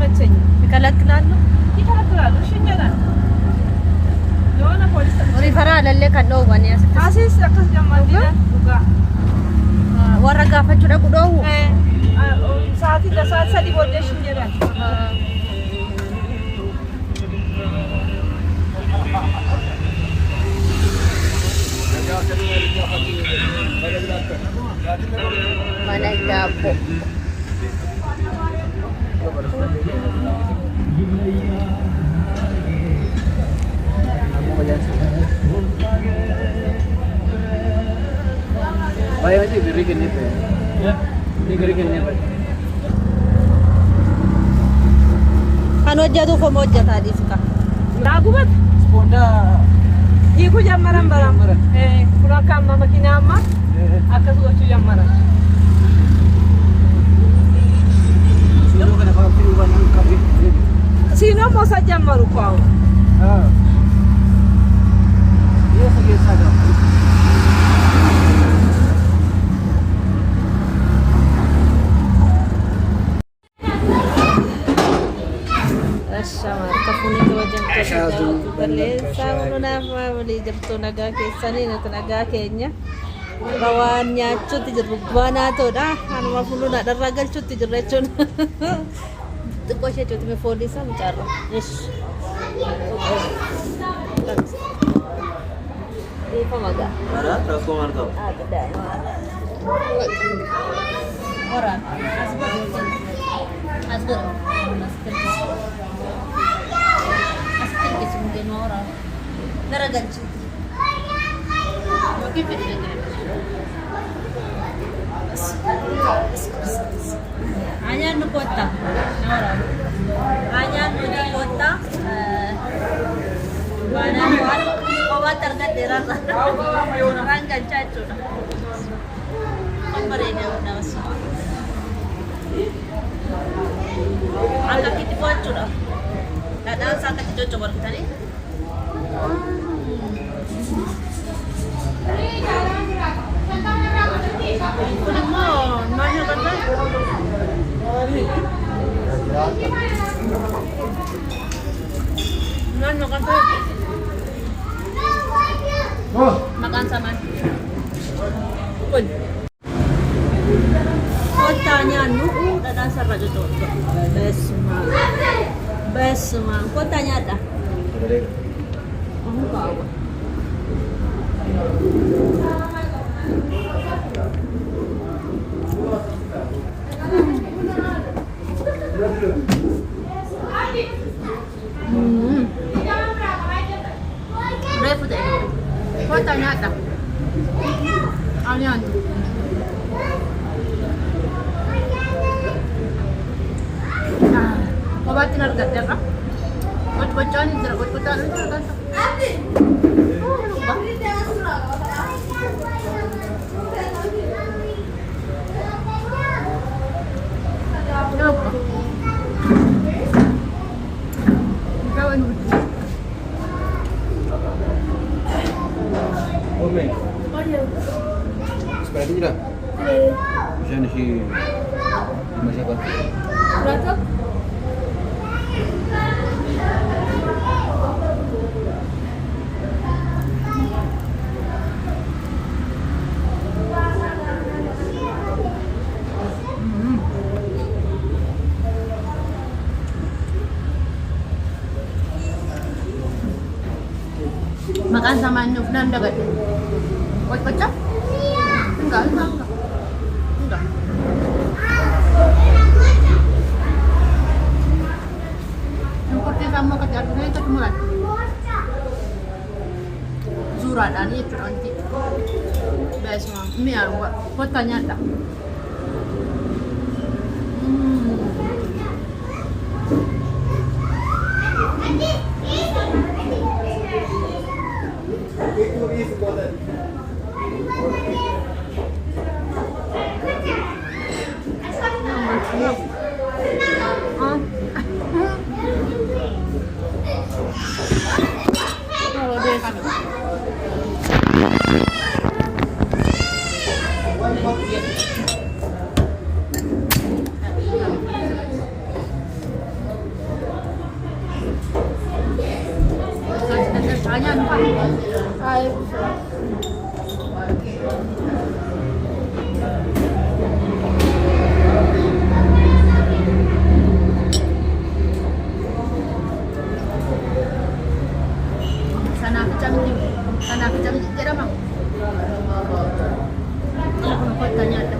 አይመቸኝም። ይከለክላሉ ይከለክላሉ። እሺ እኛ ጋር የሆነ ፖሊስ ሪፈራ ለለ ከነው ባኒያ አሲስ አከስ ጀማዲና ዱጋ ወረጋፈቹ ደቁ ዶው ሰዓት ለሰዓት ሰዲ ወደሽ እንጀራ mana dapo Baik aja beri ke nih, ya. Ini beri ke nih, Pak. kan wajah tuh fomo wajah tadi suka ዳጉበት Sponda. ይኩ ጀመረን በራም ኩራካማ መኪናማ አከሶቹ ጀመረ Sino ka na pag tinuban ng kape. ሲኖ መውሰድ ጀመሩ እኮ አሁን Ah. Iya sige sada. Asha markafuni ke wajah Asyadu. berlesa menafa beli jabtu naga kesani na naga kenya bawaannya cuti jerubana to dah anu mafulu nak daragal cuti jerrecun tu ko siya cuti me fodi sa cara yes di pamaga Ada terus ko marka. ah beda orang asgur mungkin orang daragal cuti mungkin beda hanya nu kota orang hanya nu di kota mana baru bawa target derang orang kan cacu nomor ini udah masuk angka kita buat curah kadang saat kita coba kita nih Nanya kan? Nanya kan? Makan sama. Pun. Kotanya ada dasar aja tuh. Besma. Kotanya ada. Tahu. Berapa deh? Kotanya ada. Alian. Obatin harga berapa? Bocor-bocoran ini bocor-bocoran itu harga. Ome. Seperti itu dah. Bisa nih si siapa? Berapa? Makan sama Nufnan dapat. Kocok? Enggak. Seperti sama kejadian itu mulai. Zura dan itu nanti. Besok, miar gua. Kotanya ada. Banyak lupa. Ay, Sana kecam jera bang. Aku nak tanya ada.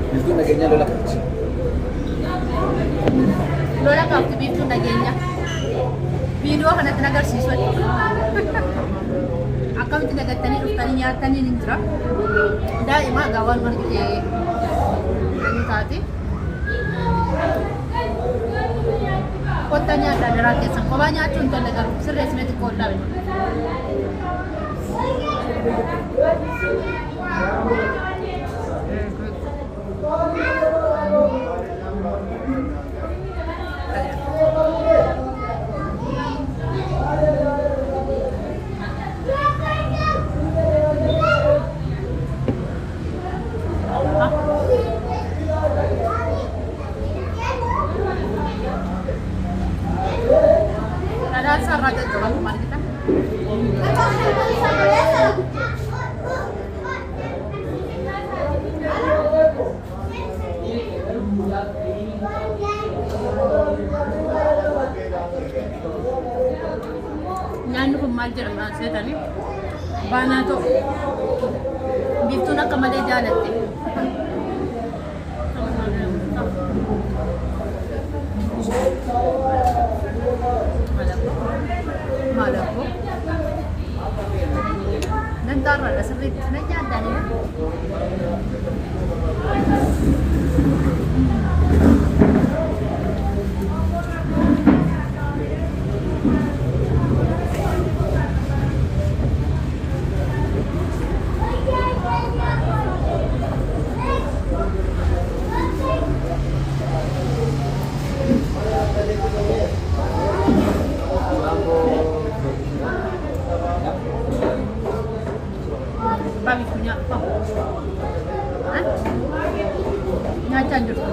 Itu naganya lola kecil. Lola kau tu bisu nagenya. Video kana tenaga siswa. Akam tenaga tani rutani nyatani nintra. Da ima gawan marke. Ini tadi. Kotanya ada rakyat sangkobanya contoh negara serius nanti kota. Ada asal raja coba kemarin kita. Nyaanni kun maal jedhama seetani baanaa ta'u biiftuun akka malee jaalatte. Malappo nan taarradha sirriitti na nyaaddaanidha. Bagus punya apa? Hah? Nyacang dulu.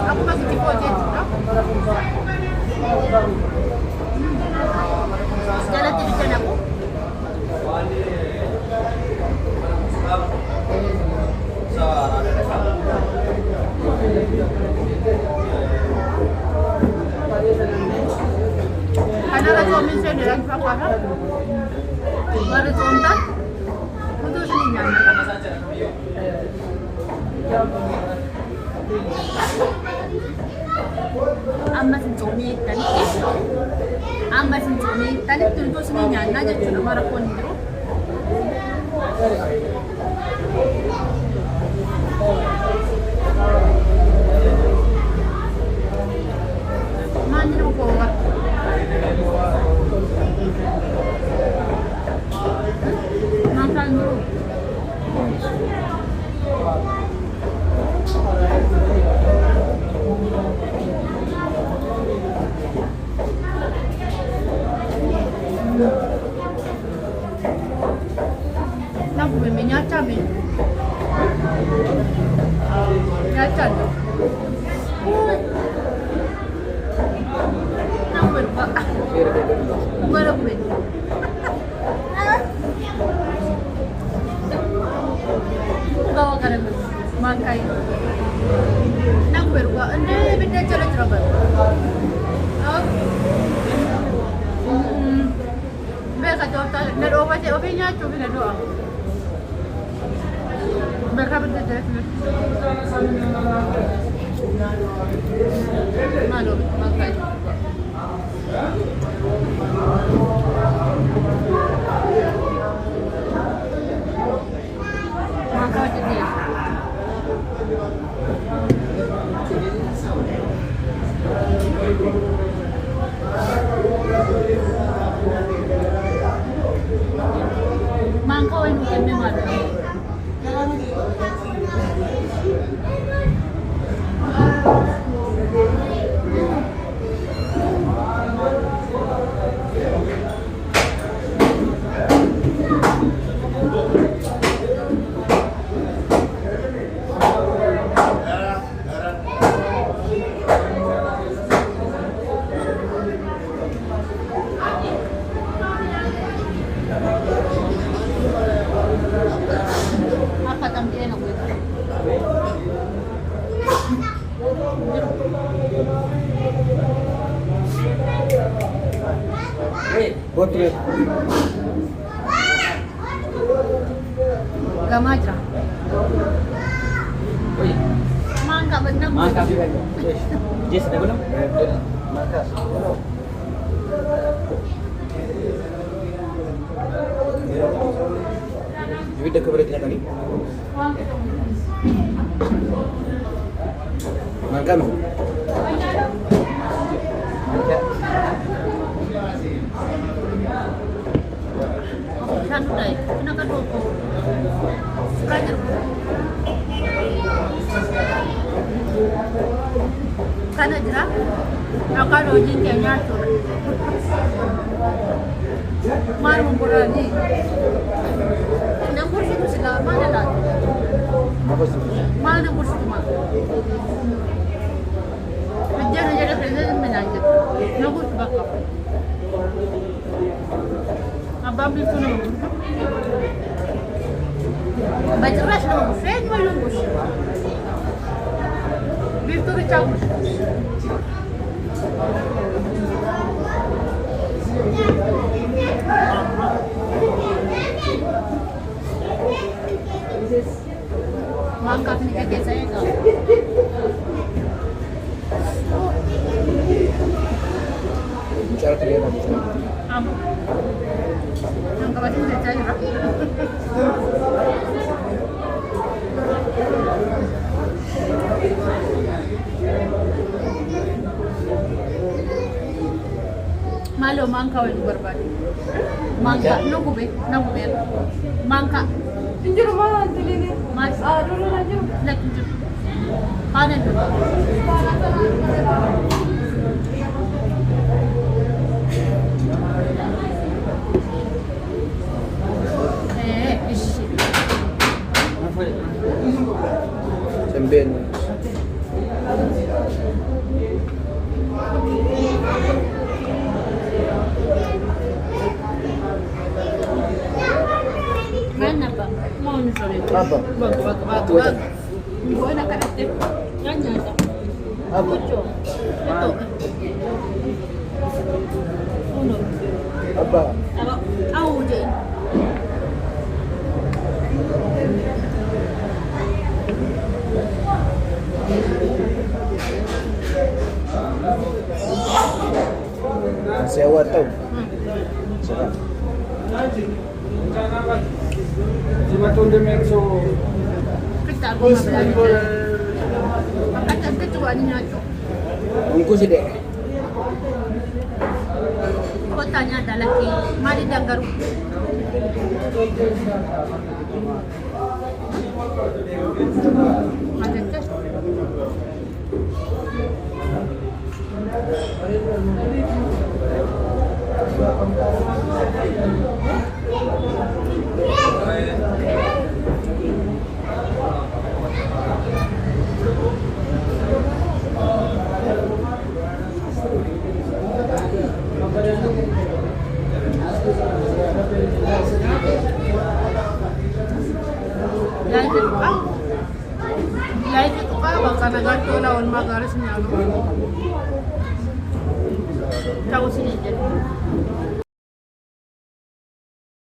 Aku masih di Pojet, jalan tujuan aku. Karena rasa saya dengan paparan, baru contoh untuk sini nyanyi. Amma sincoomii tanitti utuu isinii nyaannaa jechuudha mara koon hin jiru. Maalli nama kooba? Maasaan jiru? Nak bumi nyata bin, nyata tu. Nak berapa? Berapa bin? Bawa kerana makai. Nak berapa? Anda benda cara ber. Mereka jawab, nak doa macam apa ni? Cuba nak doa. Mereka berjaya. Malu, makai. Mangka jadi. Mangka ini bukan memang. Apa tampilan aku itu? Potret. Gamaja. Mangka benar. Mangka juga. Jess, ada belum? Mangka. Jadi dah keberapa kali? Mangka no? Mangka. Satu dai. Kenapa dua? Sekarang. Kana jira? Akan ojin kayaknya tuh. Mal mengkurani. Nombor situ sila mana lah? Mal nombor situ mah. Kerja ada kerja menanjak. Nombor bakal. Abang itu nombor. Baca ras nombor. Saya jual nombor. Biar kacau. Mangkak ni kakek saya kau. Bicara kalian lagi. Amu. Mangkak macam saya cari. Malu mangka itu berbalik. Mangka, nunggu be. Mangka. Tunjuk mana tu ni? Mas. Dulu lanjut. Nak tunjuk. Kanan dulu. Ishi. Semben. Mana ba? Mau ni sorry. Apa? Bag. Buat nak kata. Yang nyata. Apa? Itu. Uno. Apa? Au je. Masih awal tau. Sekarang. Kita aku nak belajar. Kata kita cuba ni nak. Ungku si dek. Kau tanya ada lagi. Mari dia garu. Ada tes. Lagi tu kan bakal nak lawan magaris ni aku. Tahu sini je.